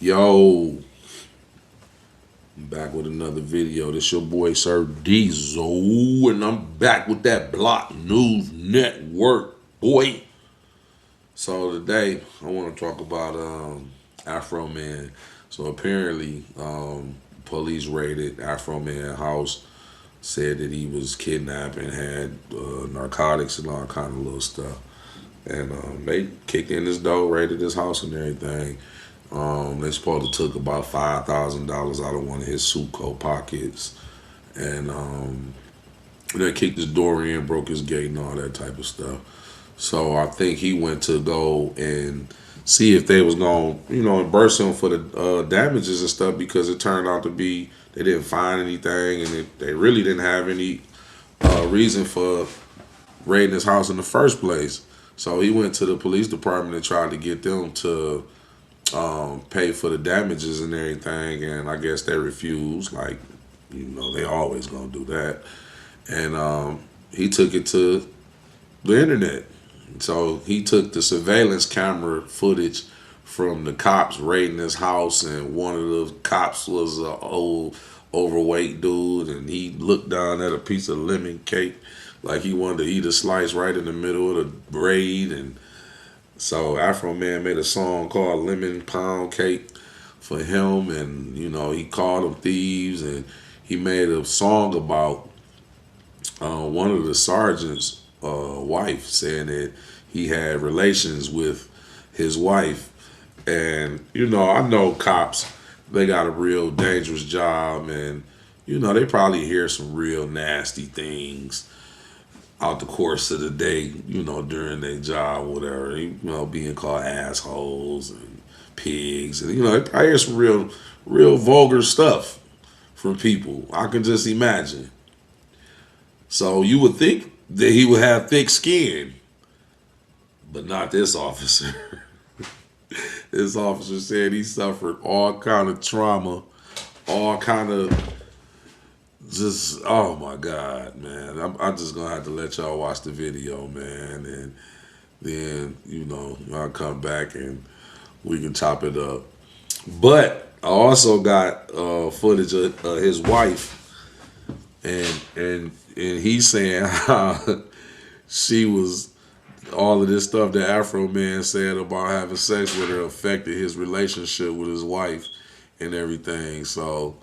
Yo, I'm back with another video. This your boy Sir Diesel, and I'm back with that Block News Network, boy. So today I want to talk about Afroman. So apparently, police raided Afroman house, said that he was kidnapped and had narcotics and all kind of little stuff. And they kicked in his door, raided his house and everything. They supposed to took about $5,000 out of one of his suit coat pockets, and they kicked his door in, broke his gate, and all that type of stuff. So I think he went to go and see if they was gonna, reimburse him for the damages and stuff, because it turned out to be they didn't find anything, and they really didn't have any reason for raiding his house in the first place. So he went to the police department and tried to get them to pay for the damages and everything, and I guess they refused. Like, they always gonna do that. And he took it to the internet. So he took the surveillance camera footage from the cops raiding his house, and one of the cops was an old overweight dude, and he looked down at a piece of lemon cake like he wanted to eat a slice right in the middle of the braid. And so Afroman made a song called Lemon Pound Cake for him, and he called them thieves, and he made a song about one of the sergeant's wife, saying that he had relations with his wife. And I know cops, they got a real dangerous job, and they probably hear some real nasty things out the course of the day, during their job, whatever, being called assholes and pigs, and they probably hear some real vulgar stuff from people. I can just imagine. So you would think that he would have thick skin, but not this officer. This officer said he suffered all kind of trauma, all kind of just, oh my God, man. I'm just gonna have to let y'all watch the video, man, and then I'll come back and we can chop it up. But I also got footage of his wife, and he's saying how she was, all of this stuff that Afroman said about having sex with her affected his relationship with his wife and everything. So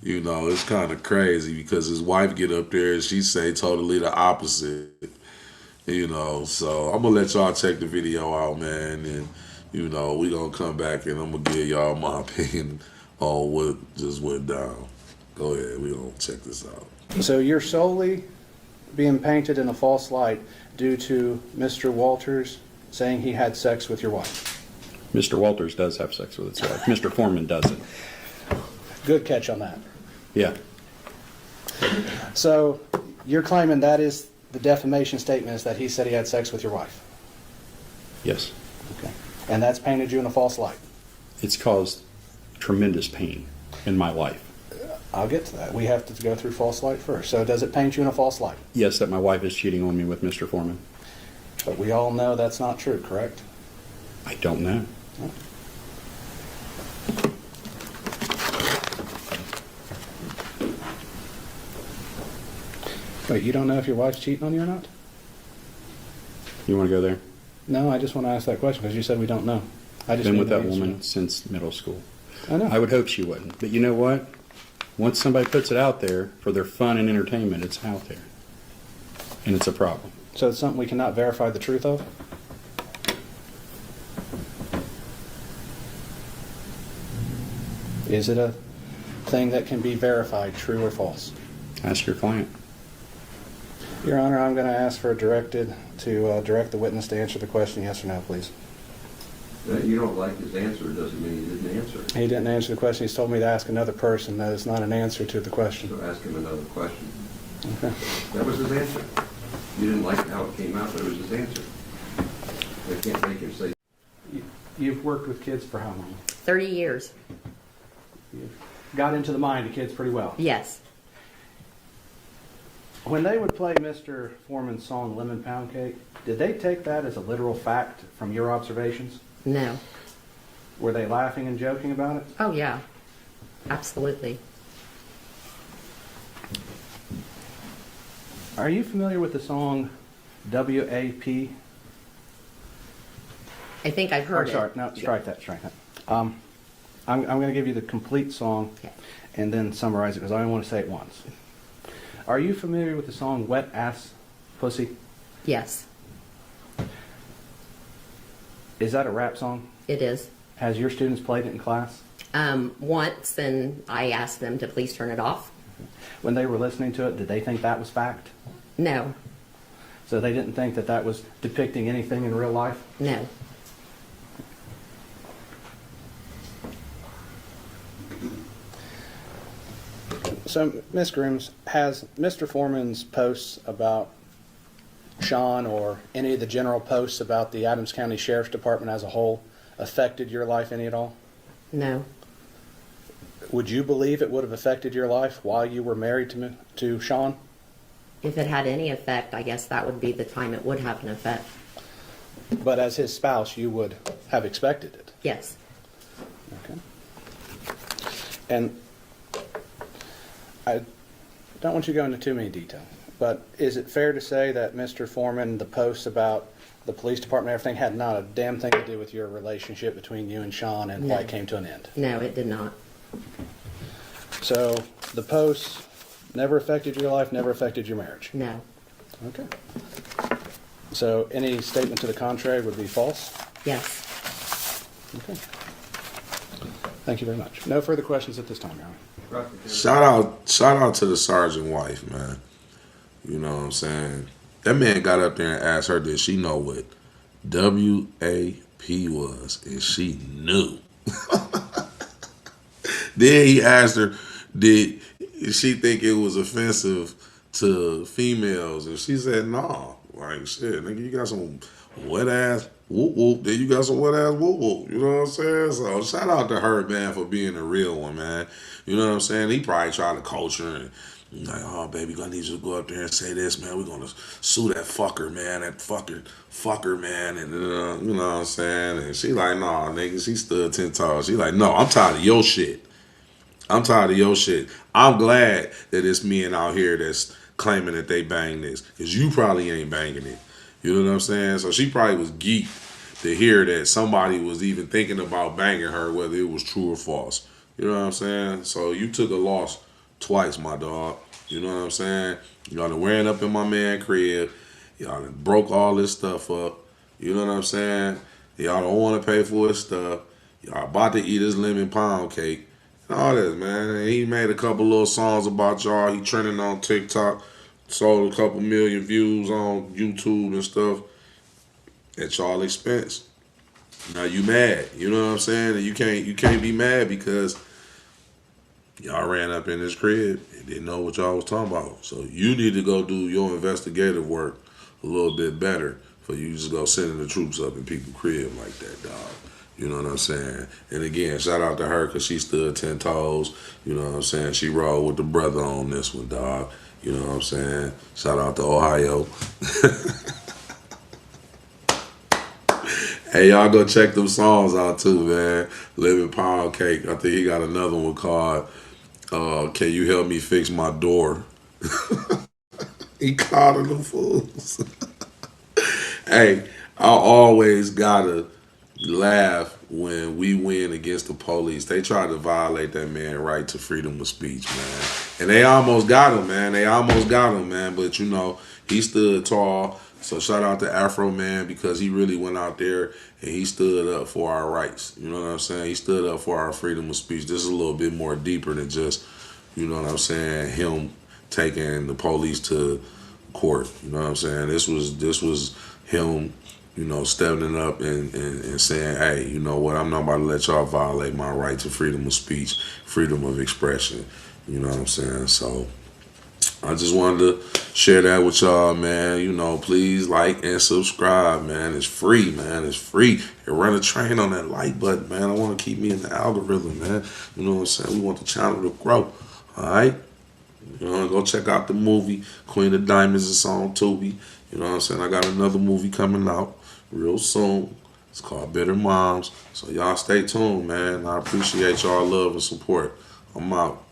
it's kind of crazy, because his wife get up there and she say totally the opposite. So I'm gonna let y'all check the video out, man, and we gonna come back and I'm gonna give y'all my opinion on what just went down. Go ahead, we gonna check this out. So you're solely being painted in a false light due to Mr. Walters saying he had sex with your wife. Mr. Walters does have sex with his wife. Mr. Foreman doesn't. Good catch on that. Yeah. So you're claiming that is the defamation statement, is that he said he had sex with your wife? Yes. Okay. And that's painted you in a false light? It's caused tremendous pain in my life. I'll get to that. We have to go through false light first. So does it paint you in a false light? Yes, that my wife is cheating on me with Mr. Foreman. But we all know that's not true, correct? I don't know. No. Wait, you don't know if your wife's cheating on you or not? You want to go there? No, I just want to ask that question because you said we don't know. I've been with that woman since middle school. I know. I would hope she wouldn't. But you know what? Once somebody puts it out there for their fun and entertainment, it's out there. And it's a problem. So it's something we cannot verify the truth of? Is it a thing that can be verified, true or false? Ask your client. Your Honor, I'm going to ask for a direct the witness to answer the question, yes or no, please. That you don't like his answer doesn't mean he didn't answer. He didn't answer the question. He's told me to ask another person. That is not an answer to the question. So ask him another question. Okay. That was his answer. You didn't like how it came out, but it was his answer. They can't make him say. You've worked with kids for how long? 30 years. You've got into the mind of kids pretty well. Yes. When they would play Mr. Foreman's song Lemon Pound Cake, did they take that as a literal fact from your observations? No. Were they laughing and joking about it? Oh, yeah. Absolutely. Are you familiar with the song WAP? I think I've Oh, heard sorry, it. no, strike that. I'm going to give you the complete song Okay. and then summarize it because I only want to say it once. Are you familiar with the song Wet Ass Pussy? Yes, Is that a rap song? it is. Has your students played it in class? Once, and I asked them to please turn it off. When they were listening to it, did they think that was fact? No, So they didn't think that that was depicting anything in real life? no. So, Ms. Grooms, has Mr. Foreman's posts about Sean or any of the general posts about the Adams County Sheriff's Department as a whole affected your life any at all? No. Would you believe it would have affected your life while you were married to Sean? If it had any effect, I guess that would be the time it would have an effect. But as his spouse, you would have expected it. Yes. Okay. And I don't want you to go into too many details, but is it fair to say that Mr. Foreman, the posts about the police department and everything had not a damn thing to do with your relationship between you and Sean and why No. it came to an end? No, it did not. So the posts never affected your life, never affected your marriage? No. Okay. So any statement to the contrary would be false? Yes. Okay. Thank you very much. No further questions at this time, Your Honor. Shout out to the sergeant wife, man. You know what I'm saying? That man got up there and asked her, did she know what WAP was? And she knew. Then he asked her, did she think it was offensive to females? And she said, no. Like, shit, nigga, you got some wet ass whoop whoop. Then you got some wet ass whoop whoop. You know what I'm saying? So shout out to her, man, for being a real one, man. You know what I'm saying? He probably tried to coach her and like, oh, baby, I need you to go up there and say this, man. We're going to sue that fucker, man. That fucker, man. And, you know what I'm saying? And she like, nah, nigga. She stood 10 toes. She like, no, I'm tired of your shit. I'm tired of your shit. I'm glad that it's men out here that's claiming that they bang this. Because you probably ain't banging it. You know what I'm saying? So she probably was geeked to hear that somebody was even thinking about banging her, whether it was true or false. You know what I'm saying? So you took a loss twice, my dog. You know what I'm saying? Y'all done wearing up in my man crib. Y'all done broke all this stuff up. You know what I'm saying? Y'all don't want to pay for his stuff. Y'all about to eat his lemon pound cake. And all this, man. And he made a couple little songs about y'all. He trending on TikTok. Sold a couple million views on YouTube and stuff at y'all expense. Now you mad. You know what I'm saying? And you can't be mad because y'all ran up in his crib and didn't know what y'all was talking about. So you need to go do your investigative work a little bit better for you just go sending the troops up in people's crib like that, dog. You know what I'm saying? And again, shout out to her because she stood 10 toes. You know what I'm saying? She rolled with the brother on this one, dog. You know what I'm saying? Shout out to Ohio. Hey, y'all go check them songs out too, man. Living Pound Cake. I think he got another one called Can You Help Me Fix My Door? He called them fools. Hey, I always gotta laugh when we win against the police. They try to violate that man's right to freedom of speech, man. And they almost got him, man. But, you know, he stood tall. So shout out to Afroman because he really went out there and he stood up for our rights. You know what I'm saying? He stood up for our freedom of speech. This is a little bit more deeper than just, you know what I'm saying, him taking the police to court. You know what I'm saying? This was him, you know, stepping up and saying, hey, you know what, I'm not about to let y'all violate my right to freedom of speech, freedom of expression. You know what I'm saying? So I just wanted to share that with y'all, man. You know, please like and subscribe, man. It's free, man. It's free. And run a train on that like button, man. I want to keep me in the algorithm, man. You know what I'm saying? We want the channel to grow. All right? You know, go check out the movie Queen of Diamonds. It's on Tubi. You know what I'm saying? I got another movie coming out real soon. It's called Bitter Moms. So y'all stay tuned, man. I appreciate y'all love and support. I'm out.